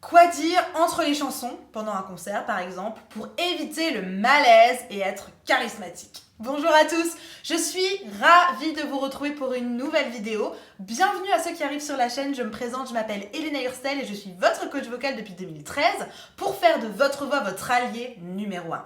Quoi dire entre les chansons, pendant un concert par exemple, pour éviter le malaise et être charismatique? Bonjour à tous, je suis ravie de vous retrouver pour une nouvelle vidéo. Bienvenue à ceux qui arrivent sur la chaîne, je me présente, je m'appelle Elena Hurstel et je suis votre coach vocal depuis 2013 pour faire de votre voix votre allié numéro 1.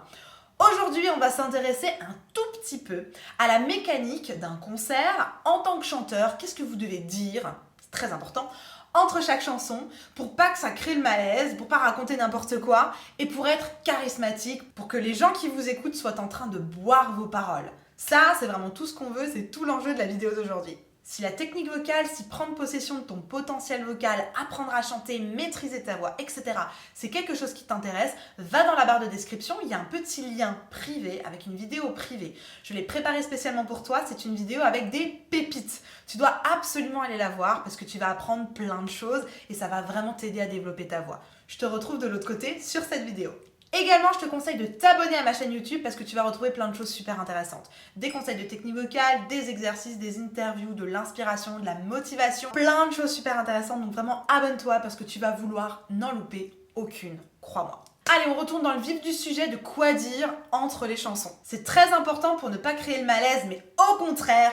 Aujourd'hui, on va s'intéresser un tout petit peu à la mécanique d'un concert en tant que chanteur. Qu'est-ce que vous devez dire? C'est très important. Entre chaque chanson, pour pas que ça crée le malaise, pour pas raconter n'importe quoi, et pour être charismatique, pour que les gens qui vous écoutent soient en train de boire vos paroles. Ça, c'est vraiment tout ce qu'on veut, c'est tout l'enjeu de la vidéo d'aujourd'hui. Si la technique vocale, si prendre possession de ton potentiel vocal, apprendre à chanter, maîtriser ta voix, etc., c'est quelque chose qui t'intéresse, va dans la barre de description, il y a un petit lien privé avec une vidéo privée. Je l'ai préparée spécialement pour toi, c'est une vidéo avec des pépites. Tu dois absolument aller la voir parce que tu vas apprendre plein de choses et ça va vraiment t'aider à développer ta voix. Je te retrouve de l'autre côté sur cette vidéo. Également, je te conseille de t'abonner à ma chaîne YouTube parce que tu vas retrouver plein de choses super intéressantes. Des conseils de technique vocale, des exercices, des interviews, de l'inspiration, de la motivation. Plein de choses super intéressantes, donc vraiment abonne-toi parce que tu vas vouloir n'en louper aucune, crois-moi. Allez, on retourne dans le vif du sujet de quoi dire entre les chansons. C'est très important pour ne pas créer le malaise, mais au contraire,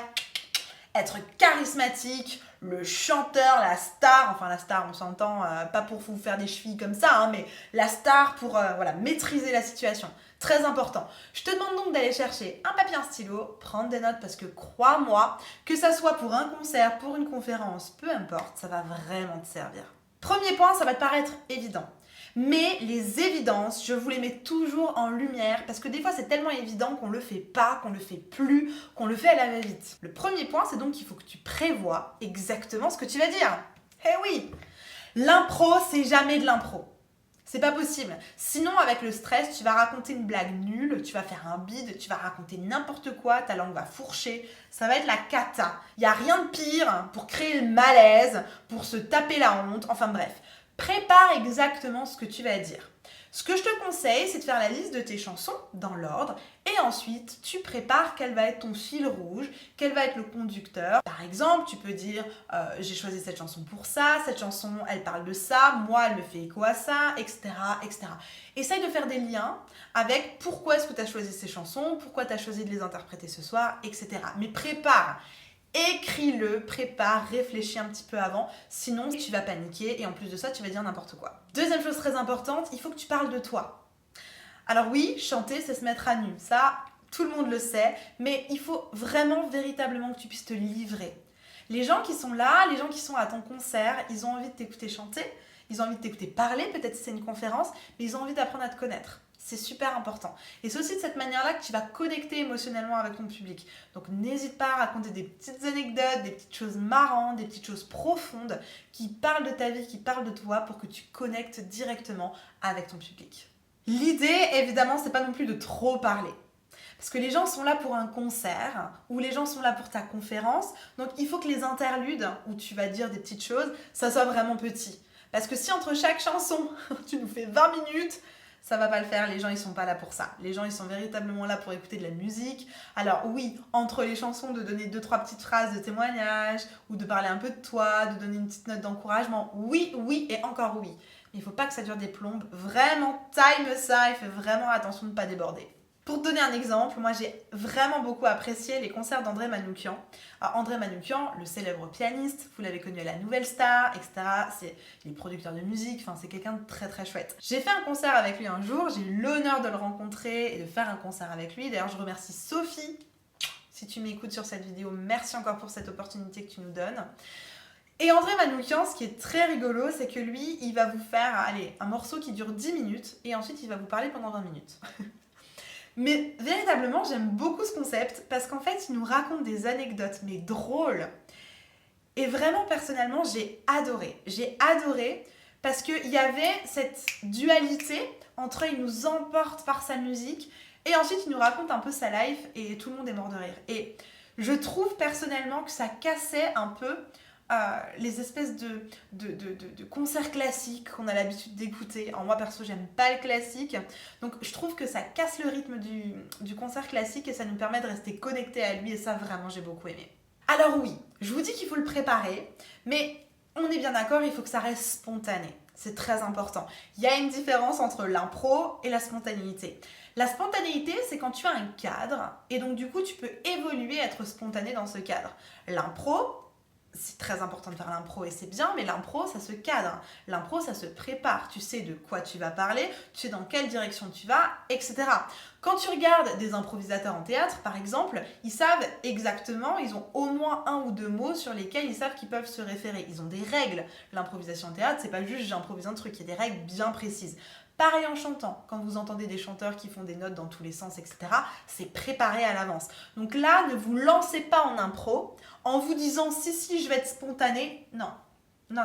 être charismatique, le chanteur, la star, enfin la star on s'entend, pas pour vous faire des chevilles comme ça, hein, mais la star pour maîtriser la situation. Très important. Je te demande donc d'aller chercher un papier, un stylo, prendre des notes parce que crois-moi, que ça soit pour un concert, pour une conférence, peu importe, ça va vraiment te servir. Premier point, ça va te paraître évident. Mais les évidences, je vous les mets toujours en lumière parce que des fois c'est tellement évident qu'on le fait pas, qu'on le fait plus, qu'on le fait à la va-vite. Le premier point, c'est donc qu'il faut que tu prévois exactement ce que tu vas dire. Eh oui, l'impro, c'est jamais de l'impro. C'est pas possible. Sinon, avec le stress, tu vas raconter une blague nulle, tu vas faire un bide, tu vas raconter n'importe quoi, ta langue va fourcher, ça va être la cata. Il n'y a rien de pire pour créer le malaise, pour se taper la honte, enfin bref. Prépare exactement ce que tu vas dire. Ce que je te conseille, c'est de faire la liste de tes chansons dans l'ordre et ensuite tu prépares quel va être ton fil rouge, quel va être le conducteur. Par exemple, tu peux dire j'ai choisi cette chanson pour ça, cette chanson elle parle de ça, moi elle me fait écho à ça, etc. etc. Essaye de faire des liens avec pourquoi est-ce que tu as choisi ces chansons, pourquoi tu as choisi de les interpréter ce soir, etc. Mais prépare. Écris-le, prépare, réfléchis un petit peu avant, sinon tu vas paniquer et en plus de ça, tu vas dire n'importe quoi. Deuxième chose très importante, il faut que tu parles de toi. Alors oui, chanter, c'est se mettre à nu, ça, tout le monde le sait, mais il faut vraiment, véritablement que tu puisses te livrer. Les gens qui sont là, les gens qui sont à ton concert, ils ont envie de t'écouter chanter, ils ont envie de t'écouter parler, peut-être si c'est une conférence, mais ils ont envie d'apprendre à te connaître. C'est super important. Et c'est aussi de cette manière-là que tu vas connecter émotionnellement avec ton public. Donc n'hésite pas à raconter des petites anecdotes, des petites choses marrantes, des petites choses profondes qui parlent de ta vie, qui parlent de toi pour que tu connectes directement avec ton public. L'idée, évidemment, c'est pas non plus de trop parler. Parce que les gens sont là pour un concert ou les gens sont là pour ta conférence. Donc il faut que les interludes où tu vas dire des petites choses, ça soit vraiment petit. Parce que si entre chaque chanson, tu nous fais 20 minutes, ça va pas le faire, les gens ils sont pas là pour ça. Les gens ils sont véritablement là pour écouter de la musique. Alors oui, entre les chansons, de donner 2-3 petites phrases de témoignage ou de parler un peu de toi, de donner une petite note d'encouragement. Oui, oui et encore oui. Mais il faut pas que ça dure des plombes. Vraiment, time ça et fais vraiment attention de ne pas déborder. Pour te donner un exemple, moi j'ai vraiment beaucoup apprécié les concerts d'André Manoukian. Alors André Manoukian, le célèbre pianiste, vous l'avez connu à la Nouvelle Star, etc. Il est producteur de musique, enfin c'est quelqu'un de très très chouette. J'ai fait un concert avec lui un jour, j'ai eu l'honneur de le rencontrer et de faire un concert avec lui. D'ailleurs je remercie Sophie, si tu m'écoutes sur cette vidéo, merci encore pour cette opportunité que tu nous donnes. Et André Manoukian, ce qui est très rigolo, c'est que lui, il va vous faire un morceau qui dure 10 minutes et ensuite il va vous parler pendant 20 minutes. Mais véritablement, j'aime beaucoup ce concept parce qu'en fait, il nous raconte des anecdotes, mais drôles. Et vraiment, personnellement, j'ai adoré. J'ai adoré parce qu'il y avait cette dualité entre il nous emporte par sa musique et ensuite il nous raconte un peu sa life et tout le monde est mort de rire. Et je trouve personnellement que ça cassait un peu les espèces de concerts classiques qu'on a l'habitude d'écouter. Alors moi perso j'aime pas le classique, donc je trouve que ça casse le rythme du concert classique et ça nous permet de rester connectés à lui et ça vraiment j'ai beaucoup aimé. Alors oui, je vous dis qu'il faut le préparer, mais on est bien d'accord, il faut que ça reste spontané. C'est très important. Il y a une différence entre l'impro et la spontanéité. La spontanéité, c'est quand tu as un cadre et donc du coup, tu peux évoluer, être spontané dans ce cadre. L'impro, c'est très important de faire l'impro et c'est bien, mais l'impro, ça se cadre. L'impro, ça se prépare. Tu sais de quoi tu vas parler, tu sais dans quelle direction tu vas, etc. Quand tu regardes des improvisateurs en théâtre, par exemple, ils savent exactement, ils ont au moins un ou deux mots sur lesquels ils savent qu'ils peuvent se référer. Ils ont des règles. L'improvisation en théâtre, c'est pas juste j'improvise un truc, il y a des règles bien précises. Pareil en chantant, quand vous entendez des chanteurs qui font des notes dans tous les sens, etc., c'est préparé à l'avance. Donc là, ne vous lancez pas en impro en vous disant si, je vais être spontané. Non, non.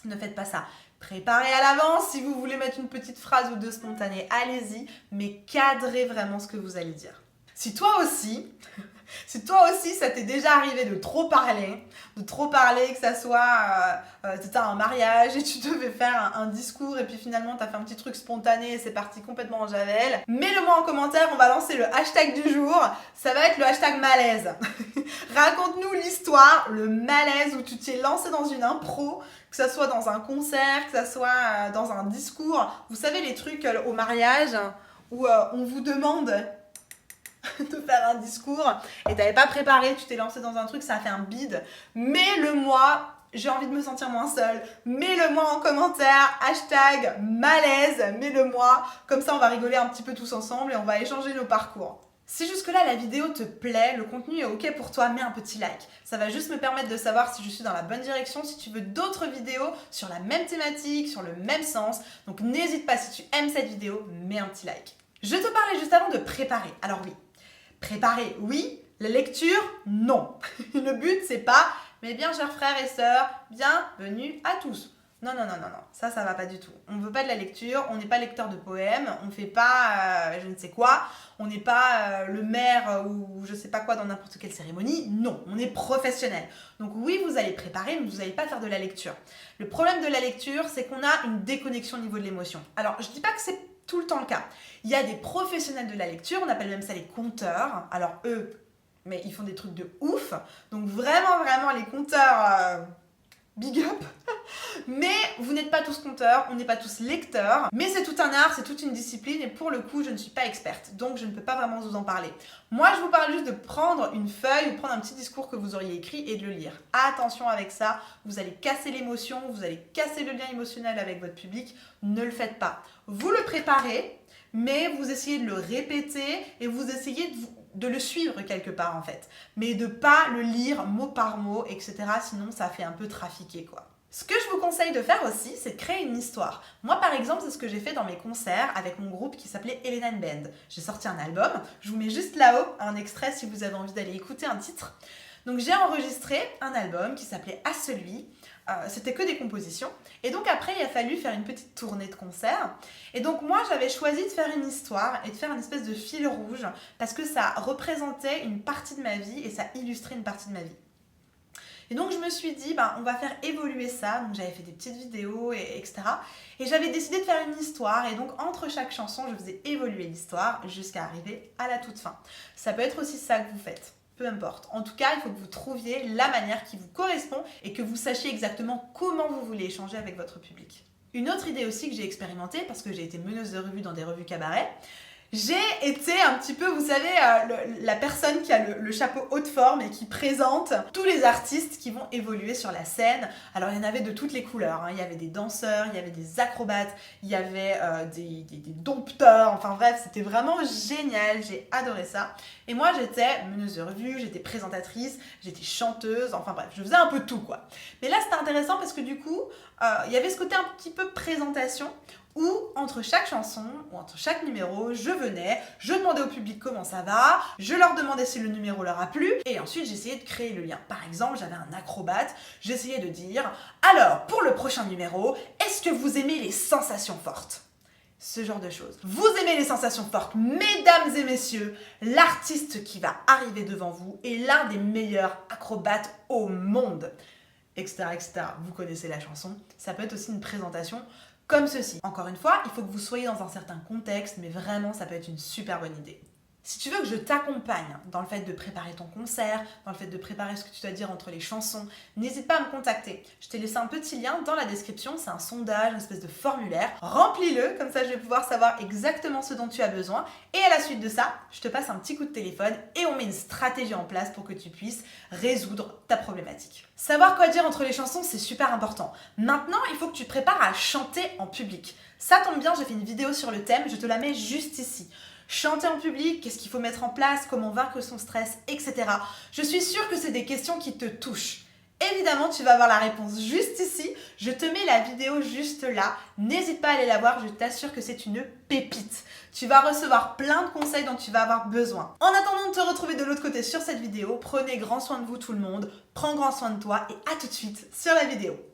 Ne faites pas ça. Préparez à l'avance, si vous voulez mettre une petite phrase ou deux spontanées, allez-y, mais cadrez vraiment ce que vous allez dire. Si toi aussi, ça t'est déjà arrivé de trop parler, que ça soit t'étais à un mariage et tu devais faire un discours et puis finalement t'as fait un petit truc spontané et c'est parti complètement en javel, mets-le-moi en commentaire, on va lancer le hashtag du jour, ça va être le hashtag malaise. Raconte-nous l'histoire, le malaise où tu t'es lancé dans une impro, que ça soit dans un concert, que ça soit dans un discours, vous savez les trucs au mariage où on vous demande de faire un discours et t'avais pas préparé, tu t'es lancé dans un truc, ça a fait un bide. Mets-le-moi, j'ai envie de me sentir moins seule. Mets-le-moi en commentaire, hashtag malaise, mets-le-moi. Comme ça, on va rigoler un petit peu tous ensemble et on va échanger nos parcours. Si jusque-là la vidéo te plaît, le contenu est ok pour toi, mets un petit like. Ça va juste me permettre de savoir si je suis dans la bonne direction, si tu veux d'autres vidéos sur la même thématique, sur le même sens. Donc n'hésite pas, si tu aimes cette vidéo, mets un petit like. Je te parlais juste avant de préparer. Alors oui, préparer, oui. La lecture, non. Le but, c'est pas « Mes bien chers frères et sœurs, bienvenue à tous ». Non. Ça va pas du tout. On ne veut pas de la lecture, on n'est pas lecteur de poèmes, on ne fait pas je ne sais quoi, on n'est pas le maire ou je sais pas quoi dans n'importe quelle cérémonie. Non, on est professionnel. Donc oui, vous allez préparer, mais vous n'allez pas faire de la lecture. Le problème de la lecture, c'est qu'on a une déconnexion au niveau de l'émotion. Alors, je dis pas que c'est tout le temps le cas. Il y a des professionnels de la lecture, on appelle même ça les conteurs. Alors eux, mais ils font des trucs de ouf. Donc vraiment les conteurs, big up. Mais vous n'êtes pas tous conteurs, on n'est pas tous lecteurs. Mais c'est tout un art, c'est toute une discipline et pour le coup, je ne suis pas experte. Donc je ne peux pas vraiment vous en parler. Moi, je vous parle juste de prendre une feuille ou prendre un petit discours que vous auriez écrit et de le lire. Attention avec ça, vous allez casser l'émotion, vous allez casser le lien émotionnel avec votre public. Ne le faites pas. Vous le préparez, mais vous essayez de le répéter et vous essayez de le suivre quelque part en fait. Mais de pas le lire mot par mot, etc. Sinon, ça fait un peu trafiquer quoi. Ce que je vous conseille de faire aussi, c'est de créer une histoire. Moi, par exemple, c'est ce que j'ai fait dans mes concerts avec mon groupe qui s'appelait Elena Band. J'ai sorti un album, je vous mets juste là-haut un extrait si vous avez envie d'aller écouter un titre. Donc, j'ai enregistré un album qui s'appelait À celui. C'était que des compositions. Et donc, après, il a fallu faire une petite tournée de concerts. Et donc, moi, j'avais choisi de faire une histoire et de faire une espèce de fil rouge parce que ça représentait une partie de ma vie et ça illustrait une partie de ma vie. Et donc je me suis dit, on va faire évoluer ça. Donc j'avais fait des petites vidéos, etc. Et j'avais décidé de faire une histoire. Et donc entre chaque chanson, je faisais évoluer l'histoire jusqu'à arriver à la toute fin. Ça peut être aussi ça que vous faites. Peu importe. En tout cas, il faut que vous trouviez la manière qui vous correspond et que vous sachiez exactement comment vous voulez échanger avec votre public. Une autre idée aussi que j'ai expérimentée, parce que j'ai été meneuse de revue dans des revues cabaret, j'ai été un petit peu, vous savez, la personne qui a le chapeau haute forme et qui présente tous les artistes qui vont évoluer sur la scène. Alors, il y en avait de toutes les couleurs. Il y avait des danseurs, il y avait des acrobates, il y avait des dompteurs. Enfin bref, c'était vraiment génial. J'ai adoré ça. Et moi, j'étais meneuse de revue, j'étais présentatrice, j'étais chanteuse. Enfin bref, je faisais un peu tout, quoi. Mais là, c'était intéressant parce que du coup, il y avait ce côté un petit peu présentation où entre chaque chanson ou entre chaque numéro, je venais, je demandais au public comment ça va, je leur demandais si le numéro leur a plu et ensuite j'essayais de créer le lien. Par exemple, j'avais un acrobate, j'essayais de dire « Alors, pour le prochain numéro, est-ce que vous aimez les sensations fortes ?» Ce genre de choses. Vous aimez les sensations fortes, mesdames et messieurs, l'artiste qui va arriver devant vous est l'un des meilleurs acrobates au monde, etc., etc. Vous connaissez la chanson, ça peut être aussi une présentation comme ceci. Encore une fois, il faut que vous soyez dans un certain contexte, mais vraiment, ça peut être une super bonne idée. Si tu veux que je t'accompagne dans le fait de préparer ton concert, dans le fait de préparer ce que tu dois dire entre les chansons, n'hésite pas à me contacter. Je t'ai laissé un petit lien dans la description, c'est un sondage, une espèce de formulaire. Remplis-le, comme ça je vais pouvoir savoir exactement ce dont tu as besoin. Et à la suite de ça, je te passe un petit coup de téléphone et on met une stratégie en place pour que tu puisses résoudre ta problématique. Savoir quoi dire entre les chansons, c'est super important. Maintenant, il faut que tu te prépares à chanter en public. Ça tombe bien, j'ai fait une vidéo sur le thème, je te la mets juste ici. Chanter en public, qu'est-ce qu'il faut mettre en place, comment vaincre son stress, etc. Je suis sûre que c'est des questions qui te touchent. Évidemment, tu vas avoir la réponse juste ici. Je te mets la vidéo juste là. N'hésite pas à aller la voir, je t'assure que c'est une pépite. Tu vas recevoir plein de conseils dont tu vas avoir besoin. En attendant de te retrouver de l'autre côté sur cette vidéo, prenez grand soin de vous tout le monde, prends grand soin de toi et à tout de suite sur la vidéo.